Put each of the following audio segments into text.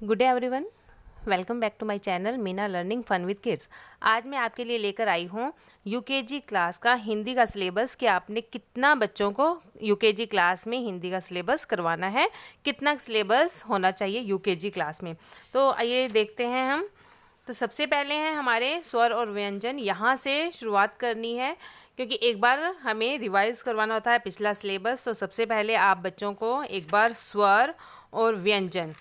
Good day everyone, welcome back to my channel Meena learning fun with kids. आज मैं आपके लिए लेकर आई हूँ यूकेजी क्लास का हिंदी का सिलेबस कि आपने कितना बच्चों को यूकेजी क्लास में हिंदी का सिलेबस करवाना है, कितना सिलेबस होना चाहिए यूकेजी क्लास में। तो आइए देखते हैं हम। तो सबसे पहले हैं हमारे स्वर और व्यंजन, यहाँ से शुरुआत करनी है क्योंकि एक बार हमें रिवाइज करवाना होता है पिछला सिलेबस। तो सबसे पहले आप बच्चों को एक बार स्वर और व्यंजन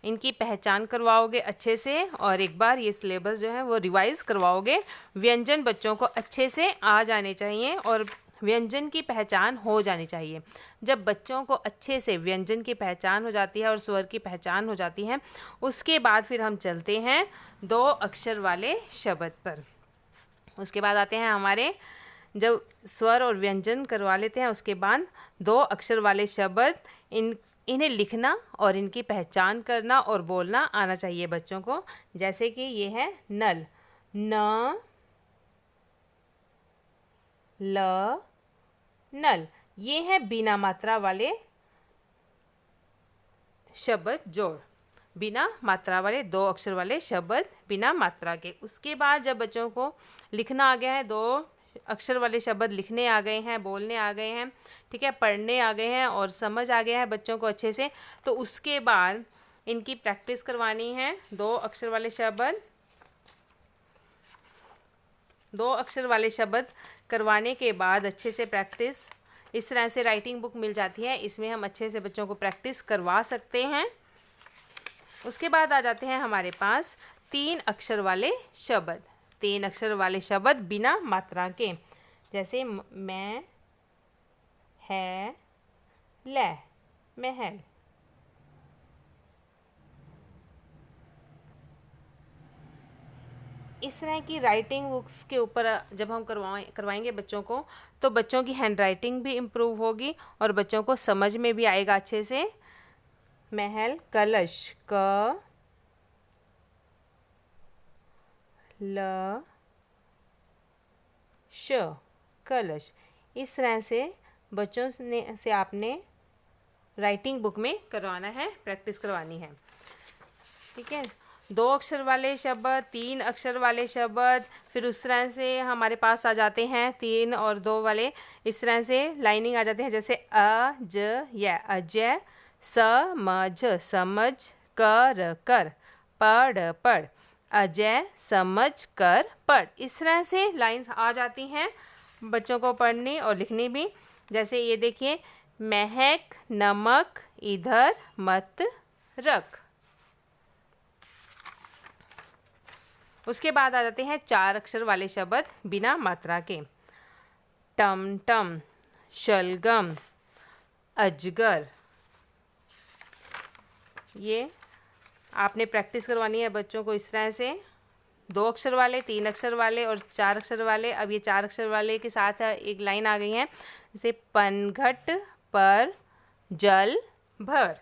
इनकी पहचान करवाओगे अच्छे से, और एक बार ये सिलेबस जो है वो रिवाइज करवाओगे। व्यंजन बच्चों को अच्छे से आ जाने चाहिए और व्यंजन की पहचान हो जानी चाहिए। जब बच्चों को अच्छे से व्यंजन की पहचान हो जाती है और स्वर की पहचान हो जाती है, उसके बाद फिर हम चलते हैं 2 अक्षर वाले शब्द पर। उसके बाद आते हैं हमारे, जब स्वर और व्यंजन करवा लेते हैं उसके बाद 2 अक्षर वाले शब्द, इन्हें लिखना और इनकी पहचान करना और बोलना आना चाहिए बच्चों को। जैसे कि ये है नल, न ल नल। ये है बिना मात्रा वाले शब्द जोड़, बिना मात्रा वाले 2 अक्षर वाले शब्द बिना मात्रा के। उसके बाद जब बच्चों को लिखना आ गया है, 2 अक्षर वाले शब्द लिखने आ गए हैं, बोलने आ गए हैं, ठीक है, पढ़ने आ गए हैं और समझ आ गया है बच्चों को अच्छे से, तो उसके बाद इनकी प्रैक्टिस करवानी है। 2 अक्षर वाले शब्द, 2 अक्षर वाले शब्द करवाने के बाद अच्छे से प्रैक्टिस, इस तरह से राइटिंग बुक मिल जाती है, इसमें हम अच्छे से बच्चों को प्रैक्टिस करवा सकते हैं। उसके बाद आ जाते हैं हमारे पास 3 अक्षर वाले शब्द, 3 अक्षर वाले शब्द बिना मात्रा के। जैसे मैं, है, ले, महल। इस तरह की राइटिंग बुक्स के ऊपर जब हम करवाएंगे बच्चों को, तो बच्चों की हैंड राइटिंग भी इम्प्रूव होगी और बच्चों को समझ में भी आएगा अच्छे से। महल, कलश, क ल श, कलश। इस तरह से बच्चों से आपने राइटिंग बुक में करवाना है, प्रैक्टिस करवानी है, ठीक है। 2 अक्षर वाले शब्द, 3 अक्षर वाले शब्द, फिर उस तरह से हमारे पास आ जाते हैं 3 और 2 वाले, इस तरह से लाइनिंग आ जाते हैं। जैसे अ ज य, अजय, समझ, समझ, कर, पढ़, पढ़, अजय समझ कर पढ़। इस तरह से लाइंस आ जाती हैं बच्चों को पढ़नी और लिखनी भी। जैसे ये देखिए, महक, नमक, इधर मत रख। उसके बाद आ जाते हैं 4 अक्षर वाले शब्द बिना मात्रा के। टमटम, शलगम, अजगर। ये आपने प्रैक्टिस करवानी है बच्चों को इस तरह से, 2 अक्षर वाले, 3 अक्षर वाले और 4 अक्षर वाले। अब ये 4 अक्षर वाले के साथ एक लाइन आ गई है, जैसे पनघट पर जल भर।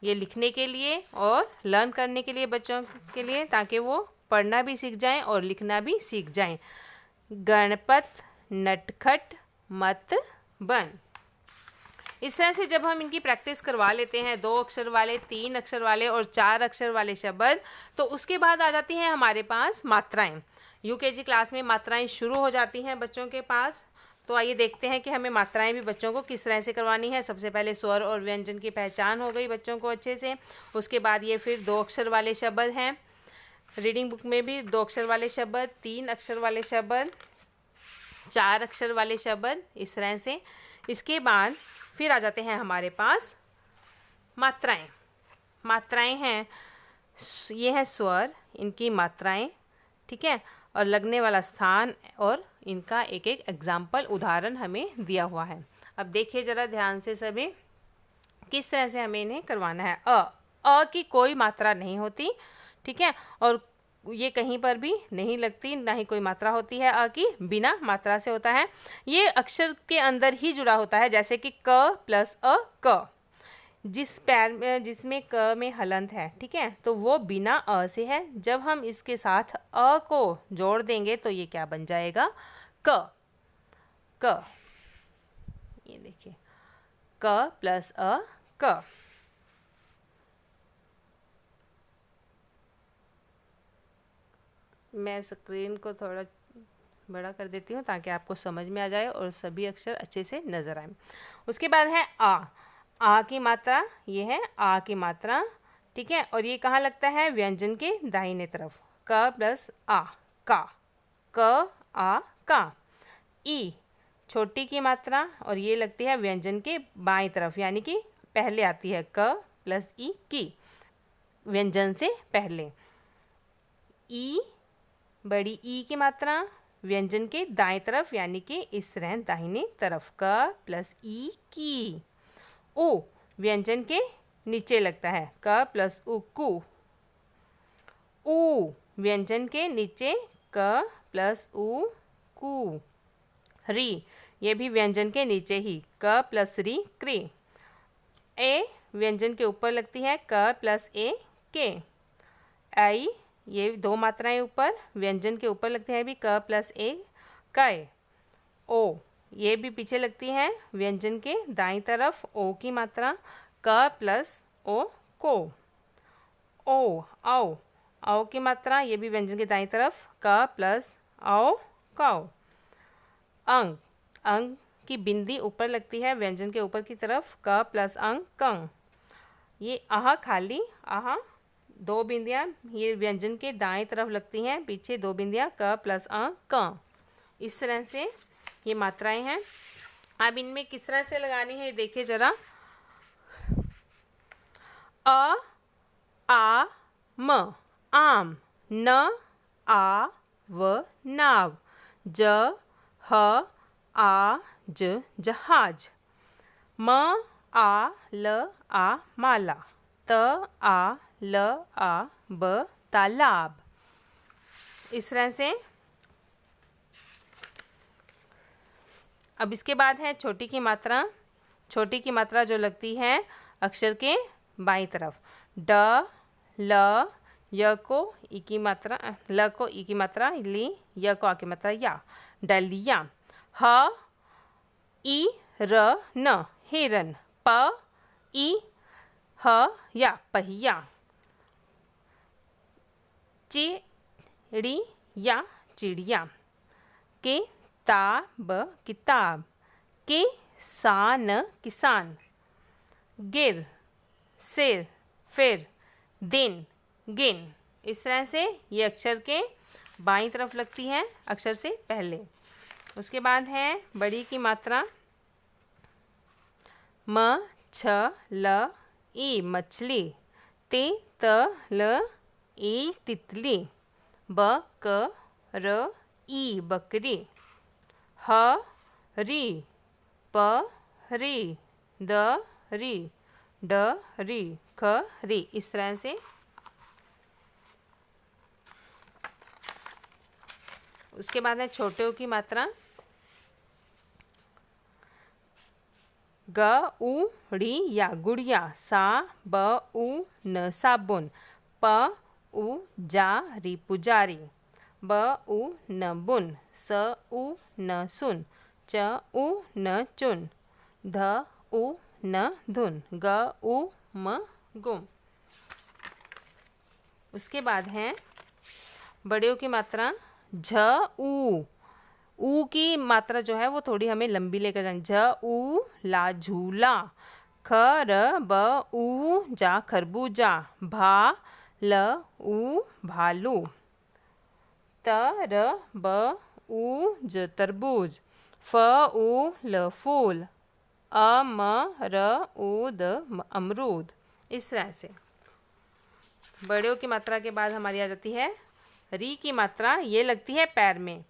ये लिखने के लिए और लर्न करने के लिए बच्चों के लिए, ताकि वो पढ़ना भी सीख जाएं और लिखना भी सीख जाएं। गणपत, नटखट मत बन। इस तरह से जब हम इनकी प्रैक्टिस करवा लेते हैं 2 अक्षर वाले, 3 अक्षर वाले और 4 अक्षर वाले शब्द, तो उसके बाद आ जाती हैं हमारे पास मात्राएं। यूकेजी क्लास में मात्राएं शुरू हो जाती हैं बच्चों के पास। तो आइए देखते हैं कि हमें मात्राएं भी बच्चों को किस तरह से करवानी है। सबसे पहले स्वर और व्यंजन की पहचान हो गई बच्चों को अच्छे से। उसके बाद ये फिर 2 अक्षर वाले शब्द हैं, रीडिंग बुक में भी 2 अक्षर वाले शब्द, 3 अक्षर वाले शब्द, 4 अक्षर वाले शब्द, इस तरह से। इसके बाद फिर आ जाते हैं हमारे पास मात्राएं। मात्राएं हैं, ये है स्वर, इनकी मात्राएं, ठीक है, और लगने वाला स्थान और इनका एक एक एग्जाम्पल, उदाहरण हमें दिया हुआ है। अब देखिए ज़रा ध्यान से सभी, किस तरह से हमें इन्हें करवाना है। अ की कोई मात्रा नहीं होती, ठीक है, और ये कहीं पर भी नहीं लगती, ना ही कोई मात्रा होती है। अ की बिना मात्रा से होता है, ये अक्षर के अंदर ही जुड़ा होता है। जैसे कि क प्लस अ, क। जिस पैर में, जिसमें क में हलंत है, ठीक है, तो वो बिना अ से है। जब हम इसके साथ अ को जोड़ देंगे तो ये क्या बन जाएगा, क। क, ये देखिए, क प्लस अ, क। मैं स्क्रीन को थोड़ा बड़ा कर देती हूँ ताकि आपको समझ में आ जाए और सभी अक्षर अच्छे से नज़र आए। उसके बाद है आ की मात्रा, ये है आ की मात्रा, ठीक है। और ये कहाँ लगता है? व्यंजन के दाहिने तरफ, क प्लस आ, का, क आ का। ई छोटी की मात्रा और ये लगती है व्यंजन के बाएं तरफ, यानी कि पहले आती है, क प्लस ई की, व्यंजन से पहले। ई बड़ी ई की मात्रा व्यंजन के दाएं तरफ, यानी कि इस तरह दाहिने तरफ, क प्लस ई की। उ व्यंजन के नीचे लगता है, क प्लस उ कु। ऊ व्यंजन के नीचे, क प्लस उ कु। री ये भी व्यंजन के नीचे ही, क प्लस री क्री। ए व्यंजन के ऊपर लगती है, क प्लस ए के। आई ये दो मात्राएं ऊपर, व्यंजन के ऊपर लगती है भी, क प्लस ए कै। ओ ये भी पीछे लगती है, व्यंजन के दाईं तरफ, ओ की मात्रा, क प्लस ओ को। ओ औ की मात्रा, ये भी व्यंजन के दाईं तरफ, क प्लस औ कौ। अंग की बिंदी ऊपर लगती है, व्यंजन के ऊपर की तरफ, क प्लस अंग कंग। ये आह खाली, आह दो बिंदियां ये व्यंजन के दाएं तरफ लगती हैं, पीछे दो बिंदियां, क प्लस क। इस तरह से ये मात्राएं हैं। अब इनमें किस तरह से लगानी है देखिए जरा। आ म आम, न आ व नाव, ज ह आ ज जहाज, म आ ल आ माला, त आ ल आ ब तालाब। इस तरह से। अब इसके बाद है छोटी की मात्रा। छोटी की मात्रा जो लगती है अक्षर के बाईं तरफ, ड ल, य को ई की मात्रा, ल को ई की मात्रा ली, य को आ की मात्रा या, डलिया। ह ई र न हिरन, प ई ह या पहिया। चिड़ी या चिड़िया। के ताब किताब, के सान किसान। गिर सिर फिर, दिन गिन। इस तरह से ये अक्षर के बाईं तरफ लगती है, अक्षर से पहले। उसके बाद है बड़ी की मात्रा। म छ ल ई मछली, ते त ल ई तितली, ब क र ई बकरी, ह री, प री, द री, ड री, ख री। इस तरह से। उसके बाद है छोटे ओ की मात्रा। ग उ ड़ी या गुड़िया, सा ब उ न साबुन, प उ जा री पुजारी, ब उ न बुन, स उ न सुन, च उ न चुन, ध उ न धुन, ग उ म गुम। उसके बाद है बड़े की मात्रा। झ ऊ की मात्रा जो है वो थोड़ी हमें लंबी लेकर जानी। झ ऊ ला झूला, ख र ब ऊ जा खरबूजा, भा ल ऊ भालू, त र ब ऊ ज तरबूज, फ ऊ ल फूल, अ म र ऊ द अमरूद। इस तरह से। बड़े की मात्रा के बाद हमारी आ जाती है री की मात्रा। ये लगती है पैर में।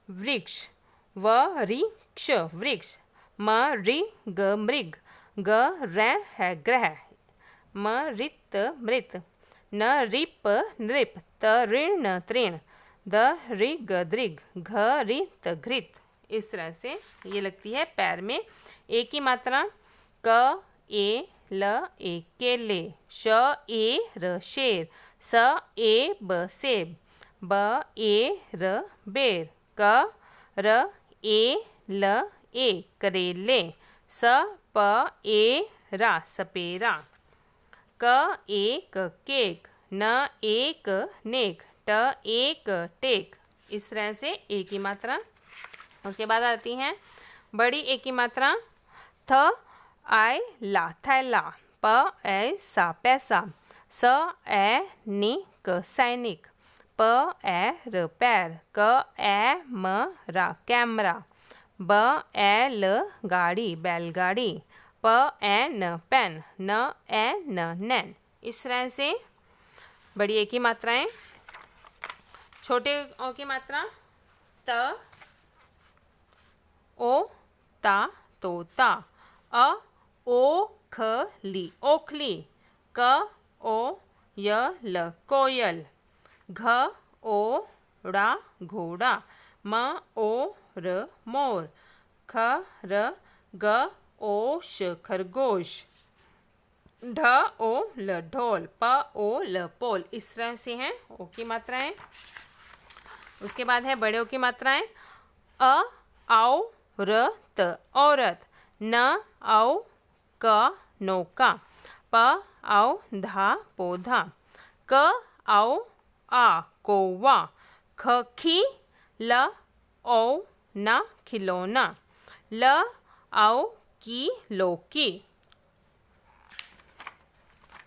वृक्ष, व री क्ष वृक्ष, म रि ग मृग, ग र है ग्रह, म रित मृत, न रिप नृप, त ऋण तृण, द ऋग दृग, घ रित घृत। इस तरह से ये लगती है पैर में। ए की मात्रा। क ए ल ए केले, श ए र शेर, स ए ब सेब, ब ए र बेर, क र ए ल ए करेले, स प ए रा सपेरा, क ए क केक, न ए क नेक, एक टेक, इस तरह से ए की मात्रा। उसके बाद आती हैं बड़ी ए की मात्रा, थ आय ला थैला, प ए सा पैसा, स ए नि क सैनिक, प ए र पैर, क ए म रा कैमरा, ब ए ल गाड़ी बैलगाड़ी, प ए न पेन, न ए न नैन। इस तरह से बड़ी ए की मात्राएं। छोटे ओ की मात्रा, त ओ ता तोता, अ ओ ख ली ओखली, क ओ य ल कोयल, घ ओ ड़ा घोड़ा, म ओ र मोर, ख र ग ओ श खरगोश, ढ ओ ल ढोल, प ओ ल पोल। इस तरह से हैं ओ की मात्राएं। उसके बाद है बड़े ओ की मात्राएं, अ आओ र त औरत, न आओ क नौका, प आओ धा पौधा, क आओ आ कौवा, ख खी ल ओ ना खिलौना, ल आओ की लौकी।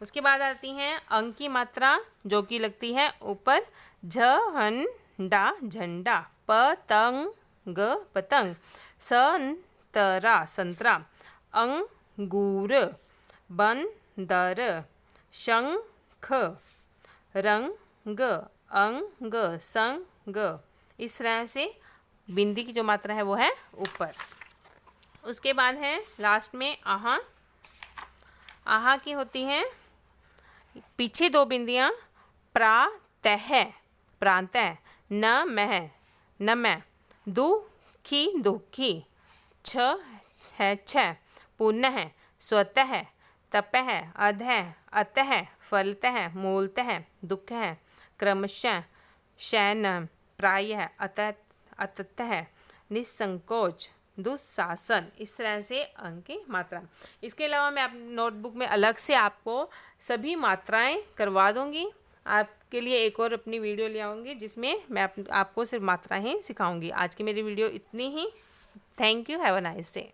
उसके बाद आती हैं अंक की मात्रा जो कि लगती है ऊपर, झंडा झंडा, पतंग पतंग, संतरा संतरा, अंगूर, बंदर, शंख, रंग, अंग, संग। इस तरह से बिंदी की जो मात्रा है वो है ऊपर। उसके बाद है लास्ट में आहा। आहा की होती हैं पीछे दो बिंदियां, प्रातः प्रातः, न मह न मैं, दुखी दुखी, छ है छ, पुनः स्वतः, तपः अधः अतः, फलतः मूलतः, दुःखः क्रमशः, शयन प्रायः, अतः निसंकोच, दुशासन। इस तरह से अंक की मात्रा। इसके अलावा मैं आप नोटबुक में अलग से आपको सभी मात्राएं करवा दूंगी। आपके लिए एक और अपनी वीडियो ले आऊँगी जिसमें मैं आपको सिर्फ मात्राएं सिखाऊंगी। आज की मेरी वीडियो इतनी ही। Thank you. Have a nice day.